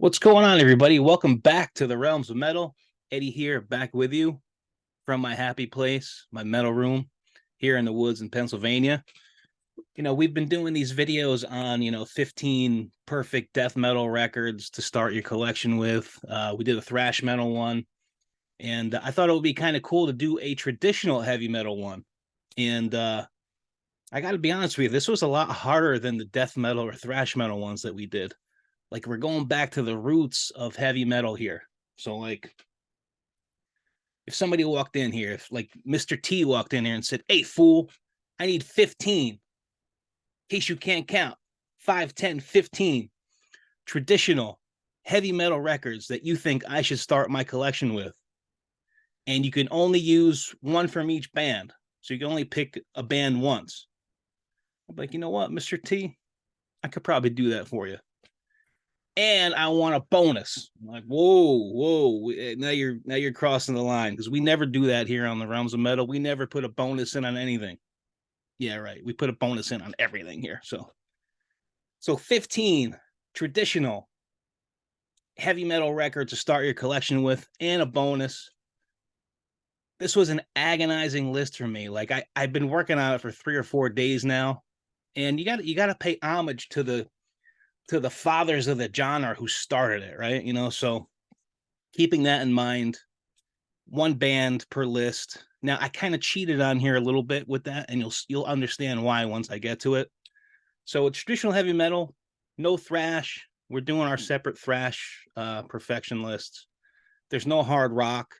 What's going on, everybody? Welcome back to the Realms of Metal. Eddie here, back with you from my happy place, my metal room here in the woods in Pennsylvania. We've been doing these videos on, 15 perfect death metal records to start your collection with. We did a thrash metal one, and I thought it would be kind of cool to do a traditional heavy metal one. And I got to be honest with you, this was a lot harder than the death metal or thrash metal ones that we did. Like, we're going back to the roots of heavy metal here. So, like, if somebody walked in here, if like Mr. T walked in here and said, "Hey, fool, I need 15, in case you can't count, 5, 10, 15 traditional heavy metal records that you think I should start my collection with. And you can only use one from each band. So you can only pick a band once." I'm like, you know what, Mr. T? I could probably do that for you. And I want a bonus. I'm like, whoa, now you're crossing the line, because we never do that here on the Realms of Metal. We never put a bonus in on anything. Yeah, right. We put a bonus in on everything here. So 15 traditional heavy metal records to start your collection with, and a bonus. This was an agonizing list for me. Like, I've been working on it for 3 or 4 days now, and you got to pay homage to the fathers of the genre who started it, right? So keeping that in mind, one band per list. Now, I kind of cheated on here a little bit with that, and you'll understand why once I get to it. So it's traditional heavy metal, no thrash. We're doing our separate thrash perfection lists. There's no hard rock.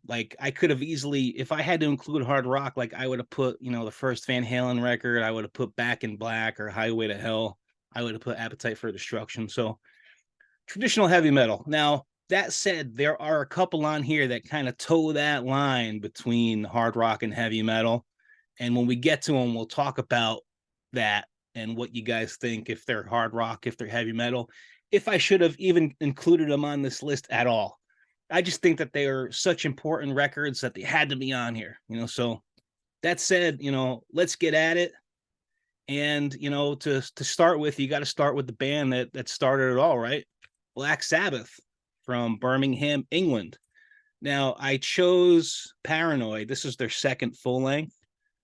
Like, I could have easily, if I had to include hard rock, like, I would have put, the first Van Halen record. I would have put Back in Black or Highway to Hell. I would have put Appetite for Destruction. So traditional heavy metal. Now, that said, there are a couple on here that kind of toe that line between hard rock and heavy metal. And when we get to them, we'll talk about that and what you guys think, if they're hard rock, if they're heavy metal, if I should have even included them on this list at all. I just think that they are such important records that they had to be on here, So that said, let's get at it. And, to start with, you got to start with the band that started it all, right? Black Sabbath from Birmingham, England. Now, I chose Paranoid. This is their second full length.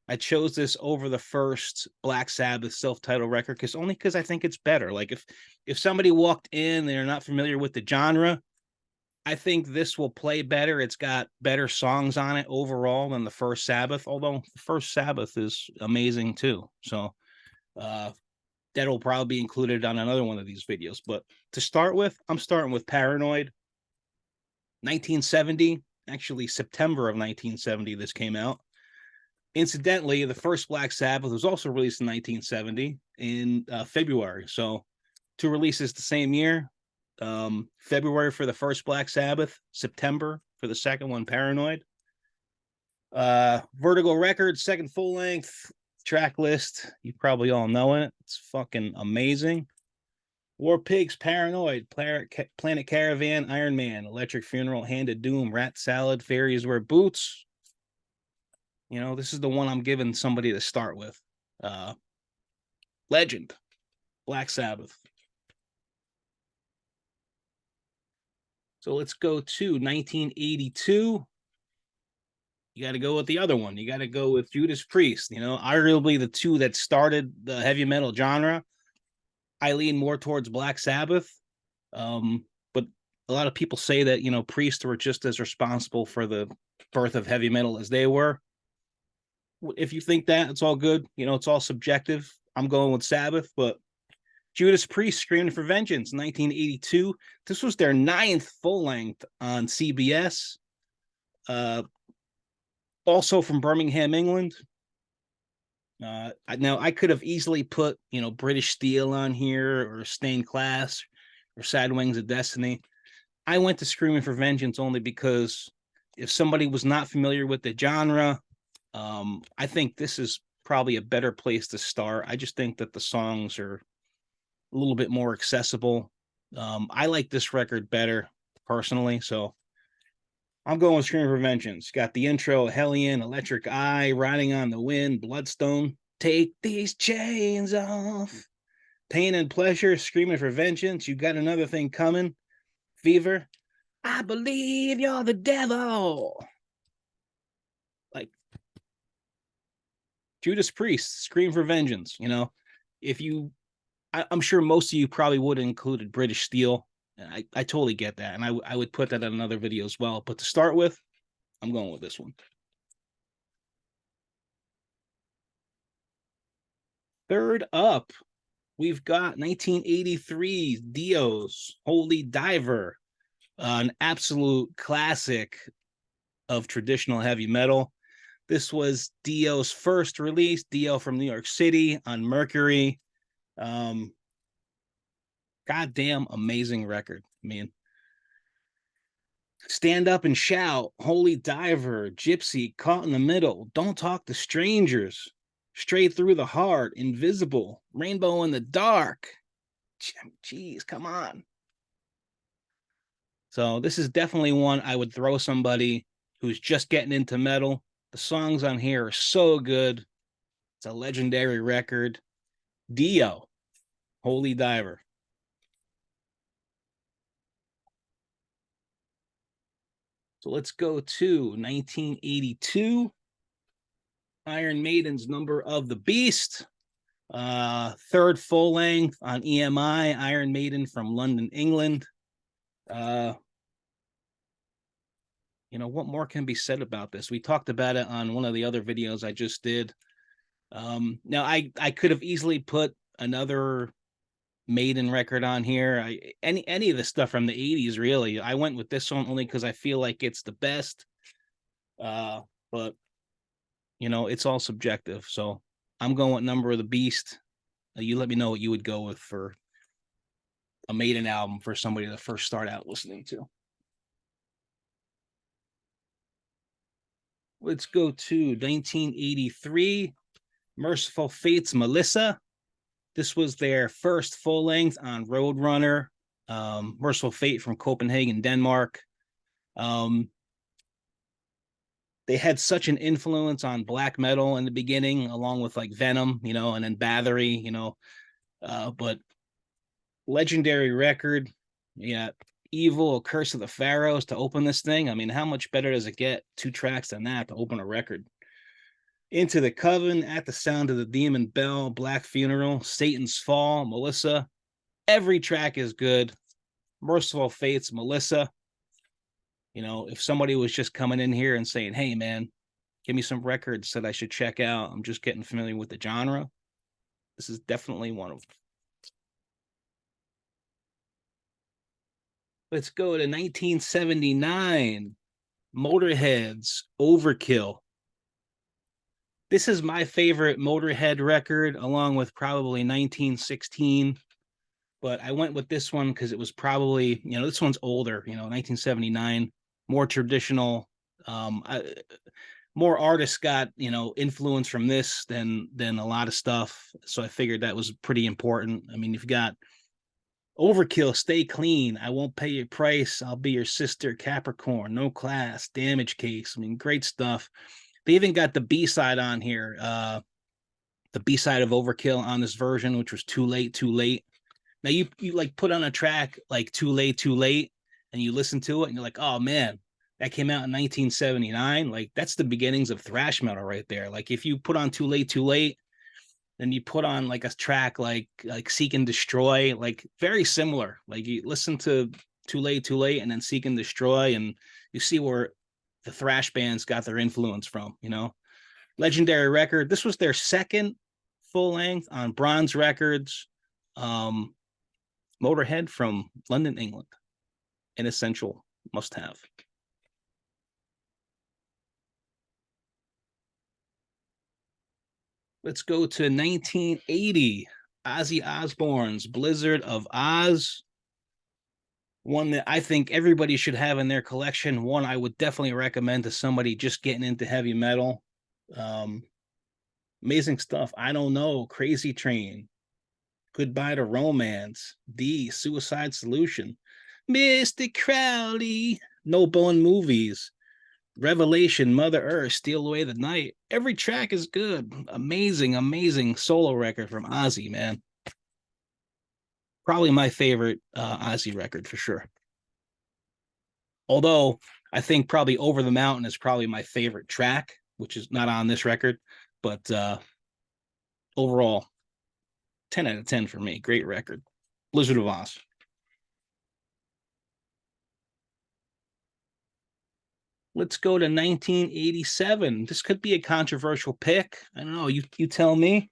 I chose this over the first Black Sabbath self-titled record because I think it's better. Like, if somebody walked in and they're not familiar with the genre, I think this will play better. It's got better songs on it overall than the first Sabbath, although the first Sabbath is amazing too. So that'll probably be included on another one of these videos. But to start with, I'm starting with Paranoid. 1970, actually September of 1970, this came out. Incidentally, the first Black Sabbath was also released in 1970 in February. So 2 releases the same year. February for the first Black Sabbath, September for the second one, Paranoid. Vertigo Records, second full length. Track list, you probably all know it. It's fucking amazing. War Pigs, Paranoid, Planet Caravan, Iron Man, Electric Funeral, Hand of Doom, Rat Salad, Fairies Wear Boots. This is the one I'm giving somebody to start with. Legend, Black Sabbath. So let's go to 1982. You got to go with the other one. You got to go with Judas Priest. Arguably the two that started the heavy metal genre. I lean more towards Black Sabbath. But a lot of people say that, Priest were just as responsible for the birth of heavy metal as they were. If you think that, it's all good. It's all subjective. I'm going with Sabbath, but Judas Priest, Screaming for Vengeance, 1982. This was their 9th full length on CBS. Also from Birmingham, England. Now, I could have easily put, British Steel on here, or Stained Class, or Sad Wings of Destiny. I went to Screaming for Vengeance only because if somebody was not familiar with the genre, I think this is probably a better place to start. I just think that the songs are a little bit more accessible. I like this record better personally, so I'm going with Screaming for Vengeance. Got the intro, Hellion, Electric Eye, Riding on the Wind, Bloodstone, Take These Chains Off. Pain and Pleasure, Screaming for Vengeance, You Got Another Thing Coming, Fever, I Believe You're the Devil. Like Judas Priest, Scream for Vengeance. You know, if you, I'm sure most of you probably would have included British Steel. And I totally get that. And I would put that in another video as well. But to start with, I'm going with this one. Third up, we've got 1983 Dio's Holy Diver, an absolute classic of traditional heavy metal. This was Dio's first release, Dio from New York City on Mercury. Goddamn amazing record. I mean, Stand Up and Shout, Holy Diver, Gypsy, Caught in the Middle, Don't Talk to Strangers, Straight Through the Heart, Invisible, Rainbow in the Dark. Jeez, come on. So this is definitely one I would throw somebody who's just getting into metal. The songs on here are so good. It's a legendary record. Dio, Holy Diver. So let's go to 1982. Iron Maiden's Number of the Beast. Third full length on EMI. Iron Maiden from London, England. You know, what more can be said about this? We talked about it on one of the other videos I just did. Now, I could have easily put another Maiden record on here. Any of the stuff from the 80s, really. I went with this one only because I feel like it's the best. But, you know, it's all subjective. So I'm going with Number of the Beast. You let me know what you would go with for a Maiden album for somebody to first start out listening to. Let's go to 1983, Merciful Fate's Melissa. This was their first full length on Roadrunner. Merciful Fate from Copenhagen, Denmark. They had such an influence on black metal in the beginning, along with like Venom, you know, and then Battery, you know. But legendary record. Yeah, Evil, Curse of the Pharaohs to open this thing. I mean, how much better does it get? 2 tracks than that to open a record. Into the Coven, At the Sound of the Demon Bell, Black Funeral, Satan's Fall, Melissa. Every track is good. Merciful Fate's Melissa. You know, if somebody was just coming in here and saying, hey, man, give me some records that I should check out, I'm just getting familiar with the genre, this is definitely one of them. Let's go to 1979, Motorhead's Overkill. This is my favorite Motorhead record, along with probably 1916. But I went with this one because it was probably, you know, this one's older, you know, 1979, more traditional. More artists got, you know, influence from this than a lot of stuff. So I figured that was pretty important. I mean, you've got Overkill, Stay Clean, I Won't Pay Your Price, I'll Be Your Sister, Capricorn, No Class, Damage Case. I mean, great stuff. They even got the B-side on here, the B-side of Overkill on this version, which was Too Late, Too Late. Now you like put on a track like Too Late, Too Late, and you listen to it and you're like, oh man, that came out in 1979. Like that's the beginnings of thrash metal right there. Like if you put on Too Late, Too Late, then you put on like a track like Seek and Destroy, like very similar. Like you listen to Too Late, Too Late, and then Seek and Destroy, and you see where the thrash bands got their influence from, you know. Legendary record. This was their second full length on Bronze Records. Motorhead from London, England. An essential must have. Let's go to 1980. Ozzy Osbourne's Blizzard of Oz. One that I think everybody should have in their collection. One I would definitely recommend to somebody just getting into heavy metal. Amazing stuff. I Don't Know, Crazy Train, Goodbye to Romance, D, Suicide Solution, Mr. Crowley, No Bone Movies, Revelation, Mother Earth, Steal Away the Night. Every track is good. Amazing, amazing solo record from Ozzy, man. Probably my favorite Ozzy record for sure. Although I think probably Over the Mountain is probably my favorite track, which is not on this record, but overall, 10 out of 10 for me. Great record. Blizzard of Oz. Let's go to 1987. This could be a controversial pick. I don't know. You tell me.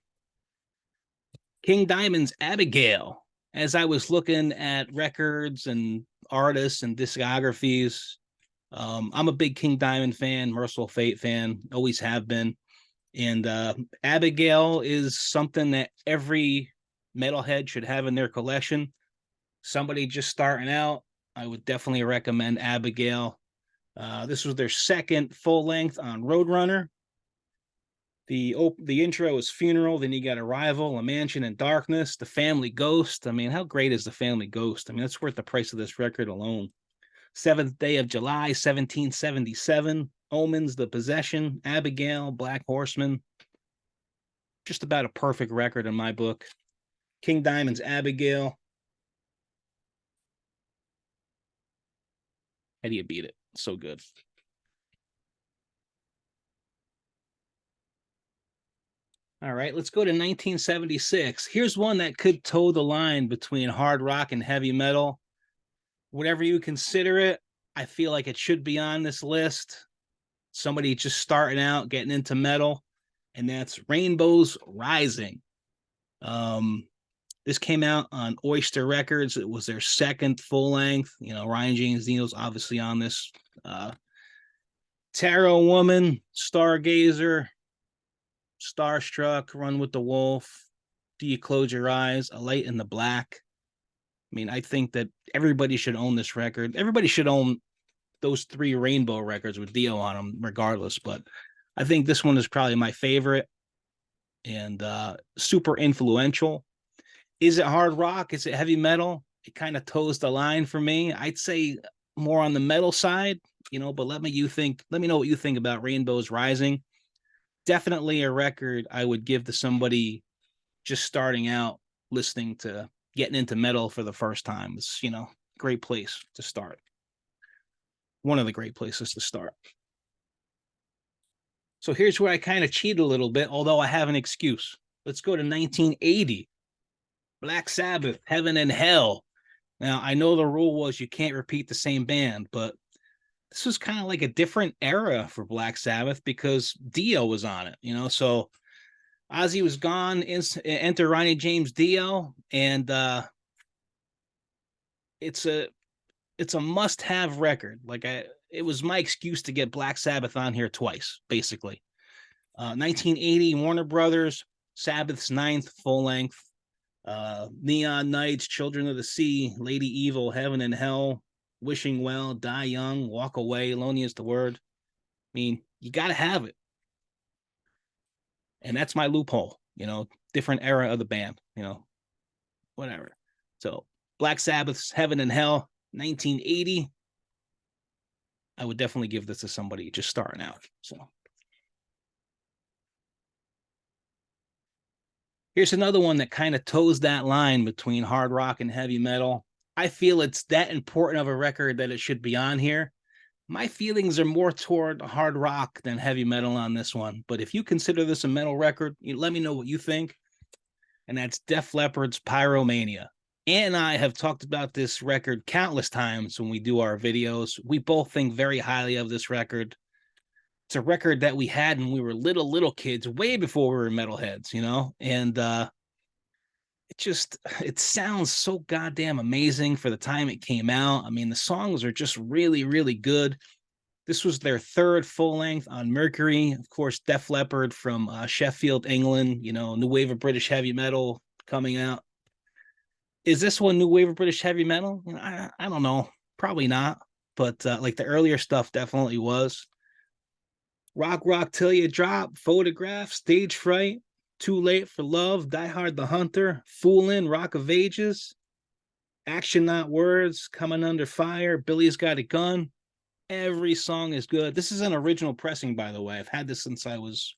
King Diamond's Abigail. As I was looking at records and artists and discographies, I'm a big King Diamond fan, Merciful Fate fan, always have been. And Abigail is something that every metalhead should have in their collection. Somebody just starting out, I would definitely recommend Abigail. This was their second full length on Roadrunner. The intro is Funeral, then you got Arrival, A Mansion in Darkness, The Family Ghost. I mean, how great is The Family Ghost? I mean, that's worth the price of this record alone. Seventh Day of July, 1777, Omens, The Possession, Abigail, Black Horseman. Just about a perfect record in my book. King Diamond's Abigail. How do you beat it? So good. All right, let's go to 1976. Here's one that could toe the line between hard rock and heavy metal. Whatever you consider it, I feel like it should be on this list. Somebody just starting out, getting into metal, and that's Rainbows Rising. This came out on Oyster Records. It was their second full length. You know, Ryan James Dio's obviously on this. Tarot Woman, Stargazer, Starstruck, Run with the Wolf, Do You Close Your Eyes, A Light in the Black. I mean, I think that everybody should own this record. Everybody should own those three Rainbow records with Dio on them, regardless. But I think this one is probably my favorite and super influential. Is it hard rock? Is it heavy metal? It kind of toes the line for me. I'd say more on the metal side, you know, but let me know what you think about Rainbows Rising. Definitely a record I would give to somebody just starting out listening to getting into metal for the first time. It's, you know, great place to start. One of the great places to start. So here's where I kind of cheat a little bit, although I have an excuse. Let's go to 1980. Black Sabbath, Heaven and Hell. Now, I know the rule was you can't repeat the same band, but this was kind of like a different era for Black Sabbath because Dio was on it, you know. So Ozzy was gone, enter Ronnie James Dio, and it's a must-have record. It was my excuse to get Black Sabbath on here twice, basically. 1980, Warner Brothers, Sabbath's ninth full length. Neon Nights, Children of the Sea, Lady Evil, Heaven and Hell, Wishing Well, Die Young, Walk Away, Lonely is the Word. I mean, you got to have it. And that's my loophole, you know, different era of the band, you know, whatever. So Black Sabbath's Heaven and Hell, 1980. I would definitely give this to somebody just starting out. So here's another one that kind of toes that line between hard rock and heavy metal. I feel it's that important of a record that it should be on here. My feelings are more toward hard rock than heavy metal on this one. But if you consider this a metal record, let me know what you think. And that's Def Leppard's Pyromania. And I have talked about this record countless times when we do our videos. We both think very highly of this record. It's a record that we had when we were little kids, way before we were metalheads, you know? And it sounds so goddamn amazing for the time it came out. I mean, the songs are just really, really good. This was their third full length on Mercury. Of course, Def Leppard from Sheffield, England, you know, new wave of British heavy metal coming out. Is this one new wave of British heavy metal? I don't know. Probably not. But like the earlier stuff definitely was. Rock Till You Drop, Photograph, Stage Fright, Too Late for Love, Die Hard the Hunter, Foolin', Rock of Ages, Action Not Words, Coming Under Fire, Billy's Got a Gun. Every song is good. This is an original pressing, by the way. I've had this since I was,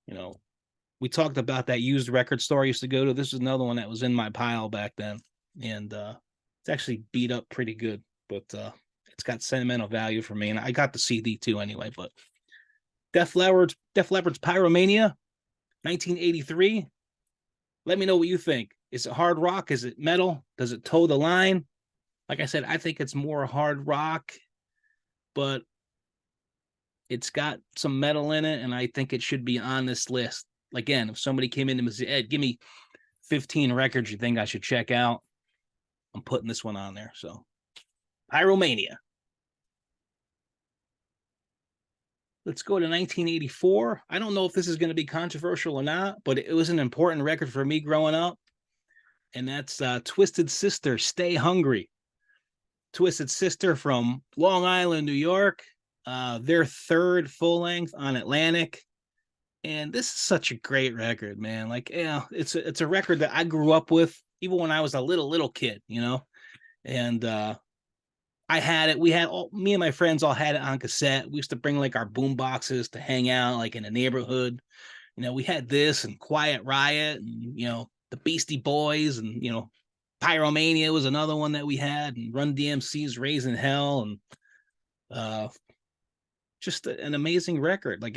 you know, we talked about that used record store I used to go to. This is another one that was in my pile back then, and it's actually beat up pretty good, but it's got sentimental value for me, and I got the CD too anyway. But Def Leppard's Pyromania, 1983. Let me know what you think. Is it hard rock? Is it metal? Does it toe the line? Like I said, I think it's more hard rock, but it's got some metal in it, and I think it should be on this list. Again, if somebody came in and said, Ed, give me 15 records you think I should check out, I'm putting this one on there. So, Pyromania. Let's go to 1984. I don't know if this is going to be controversial or not, but it was an important record for me growing up. And that's Twisted Sister, Stay Hungry. Twisted Sister from Long Island, New York. Their third full length on Atlantic. And this is such a great record, man. Like, yeah, it's a record that I grew up with, even when I was a little kid, you know. And I had it. We had me and my friends all had it on cassette. We used to bring like our boom boxes to hang out, like in the neighborhood. You know, we had this and Quiet Riot, and the Beastie Boys, and Pyromania was another one that we had, and Run DMC's Raising Hell, and just an amazing record. Like,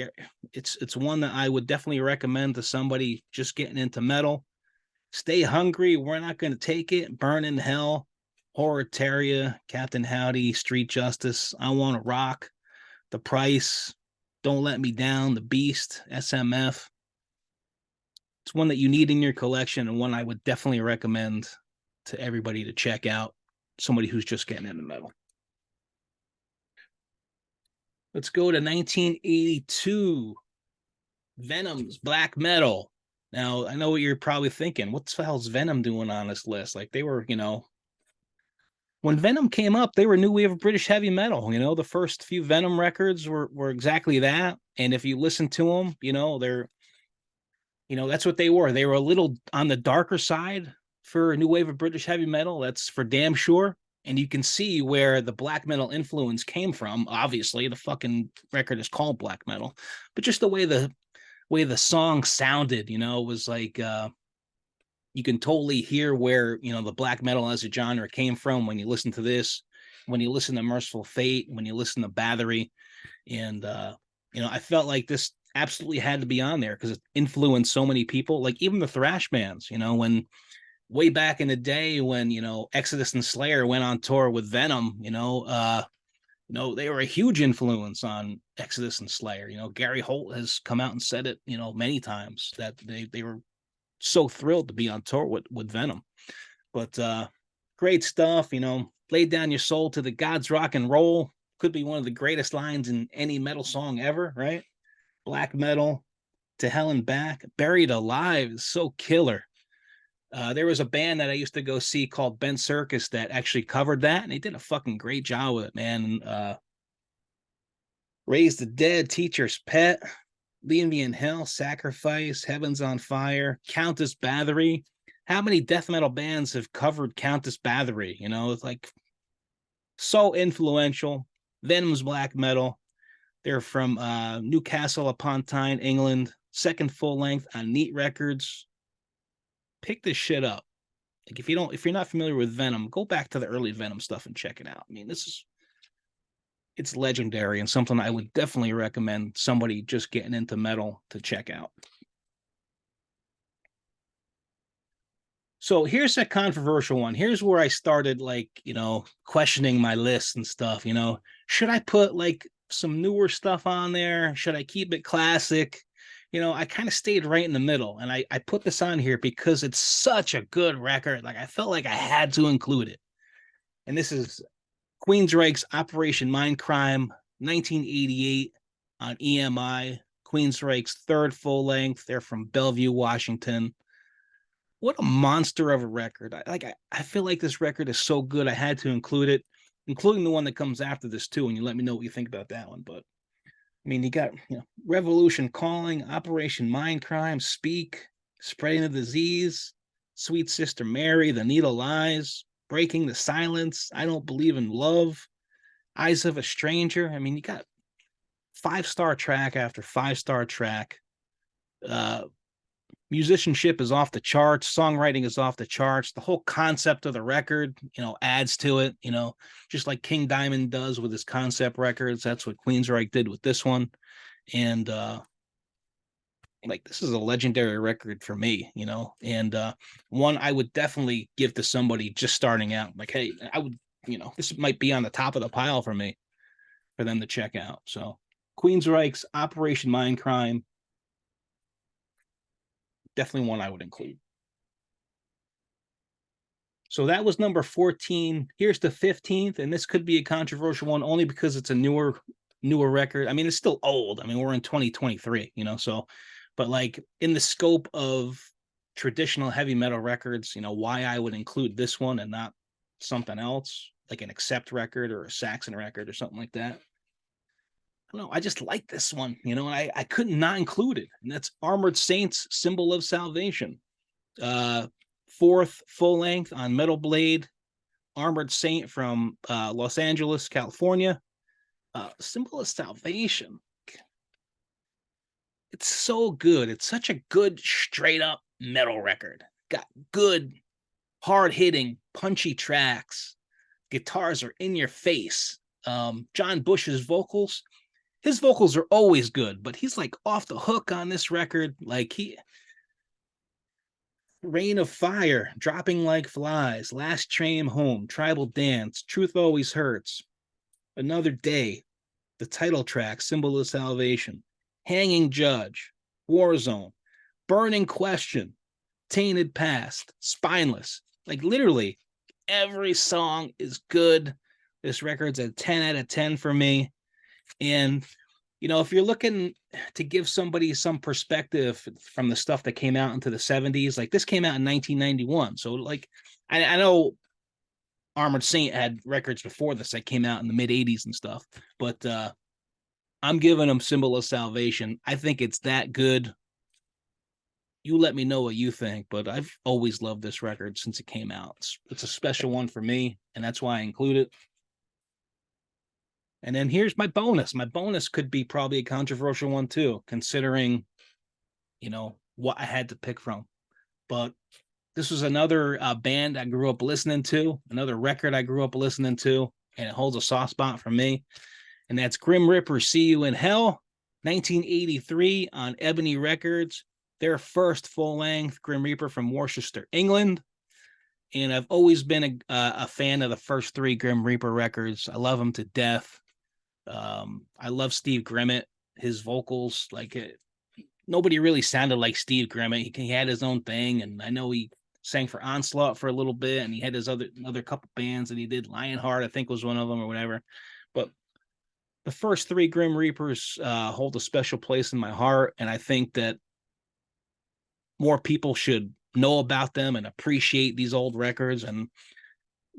it's one that I would definitely recommend to somebody just getting into metal. Stay Hungry, We're Not Going to Take It, Burn in Hell, Horatoria, Captain Howdy, Street Justice, I Want to Rock, The Price, Don't Let Me Down, The Beast, SMF. It's one that you need in your collection, and one I would definitely recommend to everybody to check out, somebody who's just getting into metal. Let's go to 1982. Venom's Black Metal. Now, I know what you're probably thinking. What the hell's Venom doing on this list? Like, they were, when Venom came up, they were new wave of British heavy metal. The first few Venom records were exactly that. And if you listen to them, they're, that's what they were. They were a little on the darker side for a new wave of British heavy metal. That's for damn sure. And you can see where the black metal influence came from. Obviously, the fucking record is called Black Metal, but just the way the song sounded, was like you can totally hear where the black metal as a genre came from when you listen to this, when you listen to Merciful Fate, when you listen to Battery. And I felt like this absolutely had to be on there because it influenced so many people, like even the thrash bands, when way back in the day when Exodus and Slayer went on tour with Venom, they were a huge influence on Exodus and Slayer. Gary Holt has come out and said it, many times, that they were so thrilled to be on tour with Venom. But great stuff. Lay down your soul to the gods, rock and roll. Could be one of the greatest lines in any metal song ever, right? Black Metal, To Hell and Back, Buried Alive is so killer. There was a band that I used to go see called Ben Circus that actually covered that, and they did a fucking great job with it, man. Raise the Dead, Teacher's Pet, Leave Me in Hell, Sacrifice, Heaven's on Fire, Countess Battery. How many death metal bands have covered Countess Battery? It's like so influential. Venom's Black Metal. They're from Newcastle upon Tyne, England. Second full length on Neat Records. Pick this shit up. Like, if you're not familiar with Venom, go back to the early Venom stuff and check it out. I mean, it's legendary and something I would definitely recommend somebody just getting into metal to check out. So here's a controversial one. Here's where I started, like, questioning my list and stuff. Should I put like some newer stuff on there? Should I keep it classic? I kind of stayed right in the middle, and I put this on here because it's such a good record. Like, I felt like I had to include it. And this is Queensryche's Operation Mindcrime, 1988 on EMI. Queensryche's third full length. They're from Bellevue, Washington. What a monster of a record. I feel like this record is so good, I had to include it, including the one that comes after this too, and you let me know what you think about that one. But I mean, you got Revolution Calling, Operation Mindcrime, Speak, Spreading the Disease, Sweet Sister Mary, The Needle Lies, Breaking the Silence, I Don't Believe in Love, Eyes of a Stranger. I mean, you got 5-star track after 5-star track. musicianship is off the charts, songwriting is off the charts, the whole concept of the record, adds to it, just like King Diamond does with his concept records. That's what Queensryche did with this one. And like, this is a legendary record for me, and one I would definitely give to somebody just starting out. Like, hey, I would, this might be on the top of the pile for me, for them to check out. So Queensryche's Operation Mindcrime, definitely one I would include. So that was number 14. Here's the 15th, and this could be a controversial one only because it's a newer record. I mean, it's still old. I mean, we're in 2023, so, but like, in the scope of traditional heavy metal records, why I would include this one and not something else, like an Accept record or a Saxon record or something like that. I don't know. I just like this one, and I couldn't not include it. And that's Armored Saints, Symbol of Salvation. Fourth full length on Metal Blade. Armored Saint from Los Angeles, California. Symbol of Salvation. It's so good. It's such a good, straight up metal record. Got good, hard hitting, punchy tracks. Guitars are in your face. John Bush's vocals. His vocals are always good, but he's like off the hook on this record. Like, Rain of Fire, Dropping Like Flies, Last Train Home, Tribal Dance, Truth Always Hurts, Another Day, the title track, Symbol of Salvation, Hanging Judge, Warzone, Burning Question, Tainted Past, Spineless. Like, literally, every song is good. This record's a 10 out of 10 for me. And, if you're looking to give somebody some perspective from the stuff that came out into the 70s, like, this came out in 1991. So, like, I know Armored Saint had records before this that came out in the mid 80s and stuff, but I'm giving them Symbol of Salvation. I think it's that good. You let me know what you think, but I've always loved this record since it came out. It's a special one for me, and that's why I include it. And then here's my bonus. My bonus could be probably a controversial one too, considering, what I had to pick from. But this was another band I grew up listening to, another record I grew up listening to, and it holds a soft spot for me. And that's Grim Reaper, See You in Hell, 1983 on Ebony Records. Their first full-length, Grim Reaper from Worcester, England. And I've always been a fan of the first three Grim Reaper records. I love them to death. I love Steve Grimmett, his vocals. Like, nobody really sounded like Steve Grimmett. He had his own thing, and I know he sang for Onslaught for a little bit, and he had his other couple bands that he did. Lionheart, I think, was one of them, or whatever. But the first three Grim Reapers hold a special place in my heart, and I think that more people should know about them and appreciate these old records, and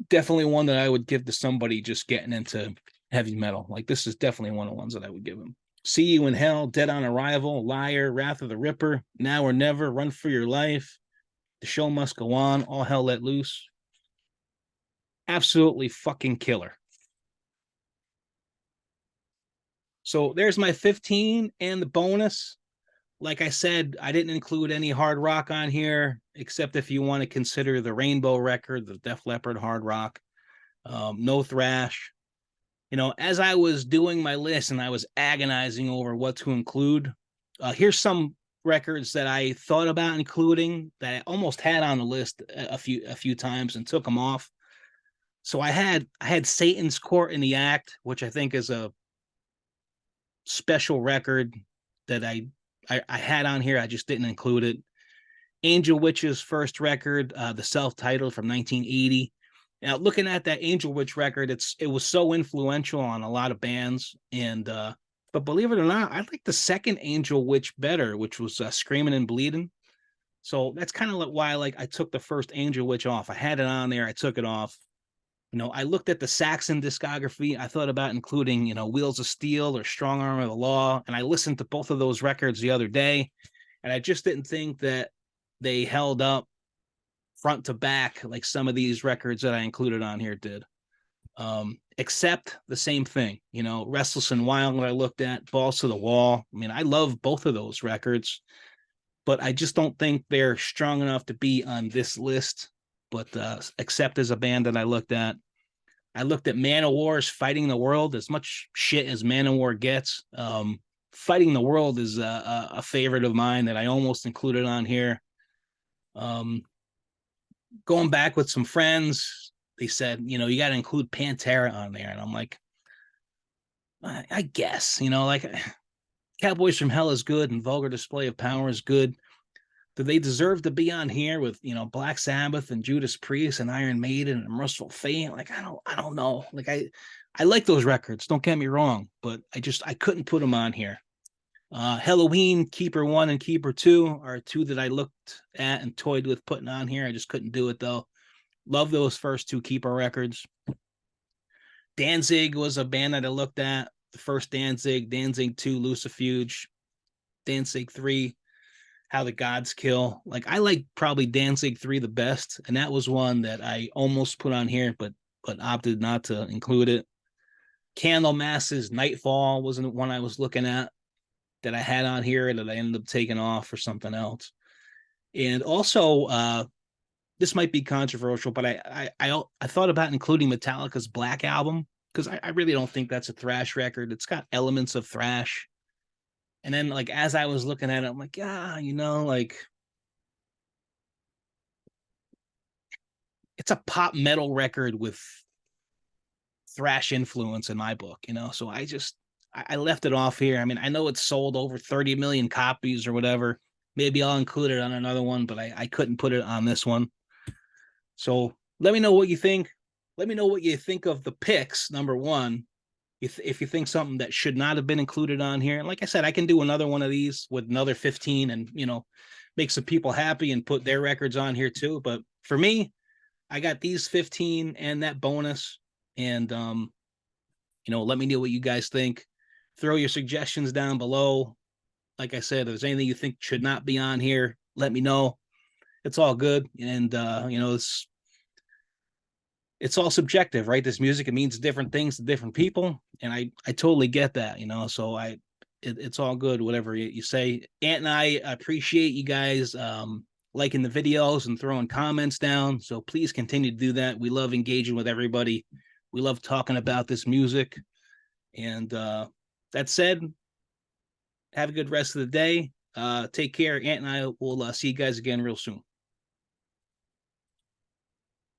definitely one that I would give to somebody just getting into heavy metal. Like, this is definitely one of the ones that I would give him. See You in Hell, Dead on Arrival, Liar, Wrath of the Ripper, Now or Never, Run for Your Life, The Show Must Go On, All Hell Let Loose. Absolutely fucking killer. So there's my 15 and the bonus. Like I said, I didn't include any hard rock on here, except if you want to consider the Rainbow record, the Def Leppard hard rock. No thrash. As I was doing my list and I was agonizing over what to include, here's some records that I thought about including that I almost had on the list a few times and took them off. So I had Satan's Court in the Act, which I think is a special record that I had on here. I just didn't include it. Angel Witch's first record, the self-titled from 1980. Now, looking at that Angel Witch record, it was so influential on a lot of bands, and but believe it or not, I like the second Angel Witch better, which was Screaming and Bleeding. So that's kind of like why I took the first Angel Witch off. I had it on there, I took it off. I looked at the Saxon discography. I thought about including, Wheels of Steel or Strong Arm of the Law, and I listened to both of those records the other day, and I just didn't think that they held up front to back like some of these records that I included on here did. Except the same thing, Restless and Wild, what I looked at, Balls to the Wall. I mean, I love both of those records, but I just don't think they're strong enough to be on this list. But except as a band that I looked at Manowar's Fighting the World. As much shit as Manowar gets, Fighting the World is a favorite of mine that I almost included on here. Going back with some friends, they said, you got to include Pantera on there. And I'm like, I guess, like Cowboys from Hell is good and Vulgar Display of Power is good. Do they deserve to be on here with, Black Sabbath and Judas Priest and Iron Maiden and Merciful Fate? Like, I don't know. Like, I like those records. Don't get me wrong, but I couldn't put them on here. Halloween, Keeper 1 and Keeper 2 are two that I looked at and toyed with putting on here. I just couldn't do it though. Love those first two Keeper records. Danzig was a band that I looked at. The first Danzig 2, Lucifuge, Danzig 3, How the Gods Kill. Like, I like probably Danzig 3 the best, and that was one that I almost put on here, but opted not to include it. Candlemas's Nightfall wasn't one I was looking at that I had on here that I ended up taking off for something else. And also, this might be controversial, but I thought about including Metallica's Black Album because I really don't think that's a thrash record. It's got elements of thrash. And then, like, as I was looking at it, I'm like, like, it's a pop metal record with thrash influence in my book, So I left it off here. I mean, I know it's sold over 30 million copies or whatever. Maybe I'll include it on another one, but I couldn't put it on this one. So let me know what you think. Let me know what you think of the picks. Number one, if you think something that should not have been included on here. And like I said, I can do another one of these with another 15 and, make some people happy and put their records on here too. But for me, I got these 15 and that bonus. And, let me know what you guys think. Throw your suggestions down below. Like I said, if there's anything you think should not be on here, let me know. It's all good. And, it's all subjective, right? This music, it means different things to different people. And I totally get that, so it's all good, whatever you say. Ant and I appreciate you guys liking the videos and throwing comments down. So please continue to do that. We love engaging with everybody. We love talking about this music. And that said, have a good rest of the day. Take care. Ant and I will see you guys again real soon.